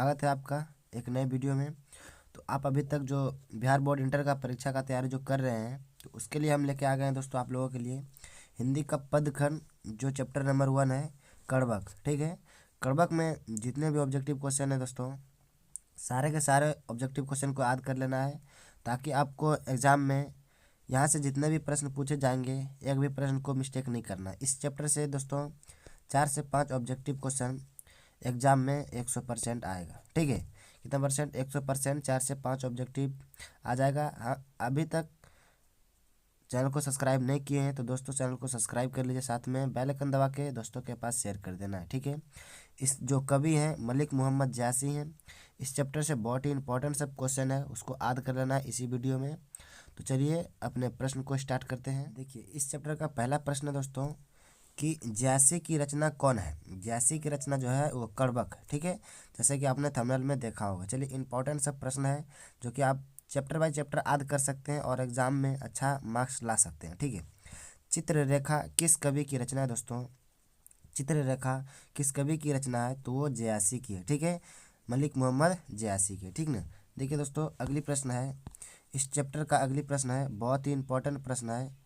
स्वागत है आपका एक नए वीडियो में। तो आप अभी तक जो बिहार बोर्ड इंटर का परीक्षा का तैयारी जो कर रहे हैं तो उसके लिए हम लेके आ गए हैं दोस्तों आप लोगों के लिए हिंदी का पदखंड जो चैप्टर नंबर 1 है कड़बक। ठीक है, कड़बक में जितने भी ऑब्जेक्टिव क्वेश्चन है दोस्तों सारे के सारे ऑब्जेक्टिव क्वेश्चन को याद कर लेना है ताकि आपको एग्ज़ाम में यहाँ से जितने भी प्रश्न पूछे जाएंगे एक भी प्रश्न को मिस्टेक नहीं करना। इस चैप्टर से दोस्तों 4 से 5 ऑब्जेक्टिव क्वेश्चन एग्जाम में 100% आएगा। ठीक है, कितना परसेंट? 100%। 4 से 5 ऑब्जेक्टिव आ जाएगा। हाँ, अभी तक चैनल को सब्सक्राइब नहीं किए हैं तो दोस्तों चैनल को सब्सक्राइब कर लीजिए, साथ में बेल आइकन दबा के दोस्तों के पास शेयर कर देना है। ठीक है, इस जो कवि हैं मलिक मोहम्मद जयासी हैं, इस चैप्टर से बहुत ही इंपॉर्टेंट सब क्वेश्चन है उसको याद कर लेना है इसी वीडियो में। तो चलिए अपने प्रश्न को स्टार्ट करते हैं। देखिए इस चैप्टर का पहला प्रश्न है दोस्तों कि जयासी की रचना कौन है। जयासी की रचना जो है वो कड़बक है। ठीक है, जैसे कि आपने थंबनेल में देखा होगा। चलिए इंपॉर्टेंट सब प्रश्न है जो कि आप चैप्टर बाय चैप्टर याद कर सकते हैं और एग्जाम में अच्छा मार्क्स ला सकते हैं। ठीक है, चित्ररेखा किस कवि की रचना है दोस्तों? चित्ररेखा किस कवि की रचना है? तो वो जयासी की है। ठीक है, मलिक मोहम्मद जयासी की। ठीक ना। देखिए दोस्तों अगली प्रश्न है, इस चैप्टर का अगली प्रश्न है, बहुत ही इंपॉर्टेंट प्रश्न है।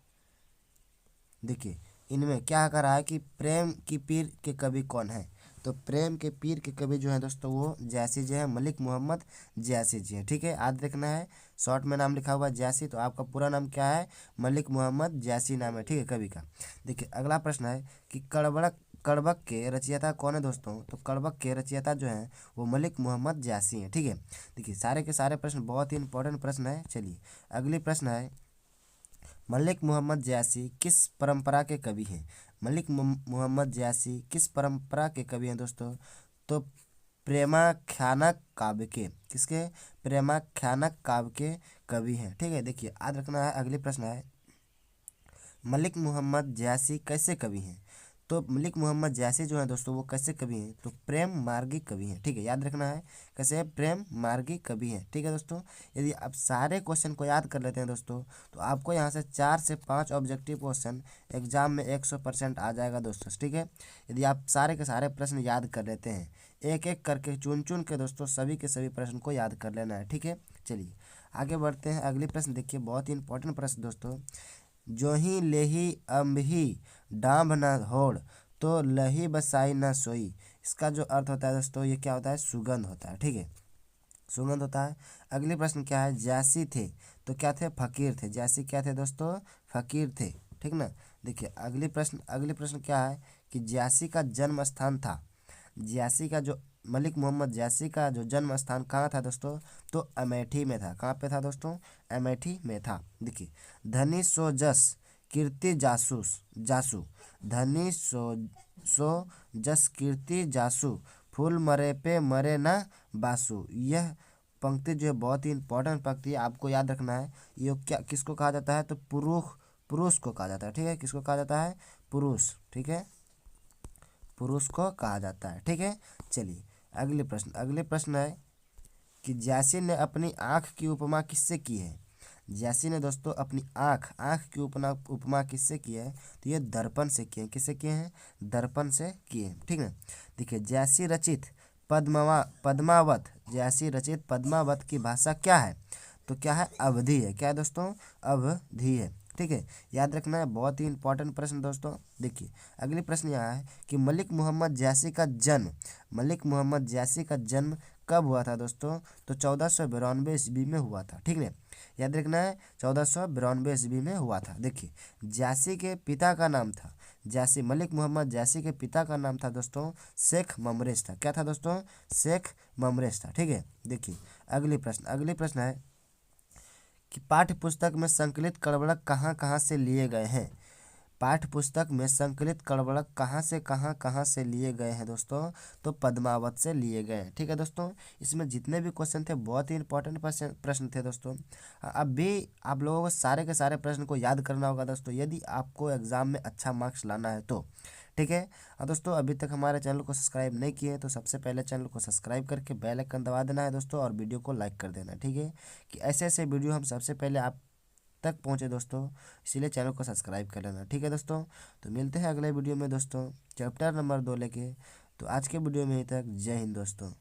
देखिए इनमें क्या कह रहा है कि प्रेम की पीर के कवि कौन है? तो प्रेम के पीर के कवि जो है दोस्तों वो जयासी जी है, मलिक मोहम्मद जयासी जी है। ठीक है, याद रखना है, शॉर्ट में नाम लिखा हुआ है जयासी, तो आपका पूरा नाम क्या है? मलिक मोहम्मद जयासी नाम है। ठीक है कवि का। देखिए अगला प्रश्न है कि कड़बक के रचयिता कौन है दोस्तों? तो कड़बक के रचयिता जो है वो मलिक मोहम्मद जयासी हैं। ठीक है, देखिए सारे के सारे प्रश्न बहुत ही इंपॉर्टेंट प्रश्न है। चलिए अगली प्रश्न है, मलिक मोहम्मद जयासी किस परंपरा के कवि हैं? मलिक मोहम्मद जयासी किस परंपरा के कवि हैं दोस्तों? तो प्रेमाख्यानक काव्य के, किसके? प्रेमाख्यानक काव्य के कवि हैं। ठीक है, देखिए याद रखना है। अगले प्रश्न है, मलिक मोहम्मद जयासी कैसे कवि हैं? तो मलिक मोहम्मद जयासी जो है दोस्तों वो कैसे कवि हैं? तो प्रेम मार्गी कवि हैं। ठीक है, याद रखना है कैसे है? प्रेम मार्गी कवि हैं। ठीक है दोस्तों, यदि आप सारे क्वेश्चन को याद कर लेते हैं दोस्तों तो आपको यहाँ से 4 से 5 ऑब्जेक्टिव क्वेश्चन एग्जाम में 100% आ जाएगा दोस्तों। ठीक है, यदि आप सारे के सारे प्रश्न याद कर लेते हैं, एक एक करके चुन चुन के दोस्तों सभी के सभी प्रश्न को याद कर लेना है। ठीक है, चलिए आगे बढ़ते हैं। अगली प्रश्न देखिए, बहुत ही इंपॉर्टेंट प्रश्न दोस्तों, जोही लेही अम्भही डांभ न होड़ तो लही बसाई न सोई। इसका जो अर्थ होता है दोस्तों ये क्या होता है? सुगंध होता है। ठीक है, सुगंध होता है। अगले प्रश्न क्या है? जयासी थे तो क्या थे? फकीर थे। जयासी क्या थे दोस्तों? फकीर थे। ठीक ना। देखिए अगले प्रश्न क्या है कि जयासी का जन्म स्थान था, जयासी का जो मलिक मोहम्मद जयासी का जो जन्म स्थान कहाँ था दोस्तों? तो अमेठी में था। कहाँ पे था दोस्तों? अमेठी में था। देखिए धनी सो जस कीर्ति जासूस जासू, धनी सो जस कीर्ति जासू, फूल मरे पे मरे ना बासु। यह पंक्ति जो है बहुत ही इंपॉर्टेंट पंक्ति है, आपको याद रखना है। ये क्या किसको कहा जाता है? तो पुरुष को कहा जाता है। ठीक है, किसको कहा जाता है? पुरुष। ठीक है, पुरुष को कहा जाता है। ठीक है, चलिए अगले प्रश्न है कि जयासी ने अपनी आँख की उपमा किससे की है? जयासी ने दोस्तों अपनी आँख की उपमा किससे की है? तो ये दर्पण से किए हैं। किससे किए हैं? दर्पण से किए हैं। ठीक है, देखिए जयासी रचित पद्मावत, जयासी रचित पद्मावत की भाषा क्या है? तो क्या है? अवधी है। क्या है दोस्तों? अवधी है। ठीक है, याद रखना है, बहुत ही इंपॉर्टेंट प्रश्न दोस्तों। देखिए अगली प्रश्न यहाँ है कि मलिक मोहम्मद जयासी का जन्म कब हुआ था दोस्तों? तो 1492 ईस्वी में हुआ था। ठीक है, याद रखना है 1492 ईस्वी में हुआ था। देखिए जयासी के पिता का नाम था, जयासी मलिक मोहम्मद जयासी के पिता का नाम था दोस्तों शेख ममरेज था। क्या था दोस्तों? शेख ममरेज था। ठीक है, देखिए अगली प्रश्न है कि पाठ्य पुस्तक में संकलित कड़बड़क कहाँ कहाँ से लिए गए हैं? पाठ्य पुस्तक में संकलित कड़बड़क कहाँ से लिए गए हैं दोस्तों? तो पद्मावत से लिए गए हैं। ठीक है दोस्तों, इसमें जितने भी क्वेश्चन थे बहुत ही इंपॉर्टेंट प्रश्न थे दोस्तों। अब भी आप लोगों को सारे के सारे प्रश्न को याद करना होगा दोस्तों यदि आपको एग्जाम में अच्छा मार्क्स लाना है तो। ठीक है, और दोस्तों अभी तक हमारे चैनल को सब्सक्राइब नहीं किए तो सबसे पहले चैनल को सब्सक्राइब करके बेल आइकन दबा देना है दोस्तों और वीडियो को लाइक कर देना। ठीक है, कि ऐसे ऐसे वीडियो हम सबसे पहले आप तक पहुँचे दोस्तों, इसीलिए चैनल को सब्सक्राइब कर लेना। ठीक है दोस्तों, तो मिलते हैं अगले वीडियो में दोस्तों चैप्टर नंबर 2 लेके। तो आज के वीडियो में यहीं तक। जय हिंद दोस्तों।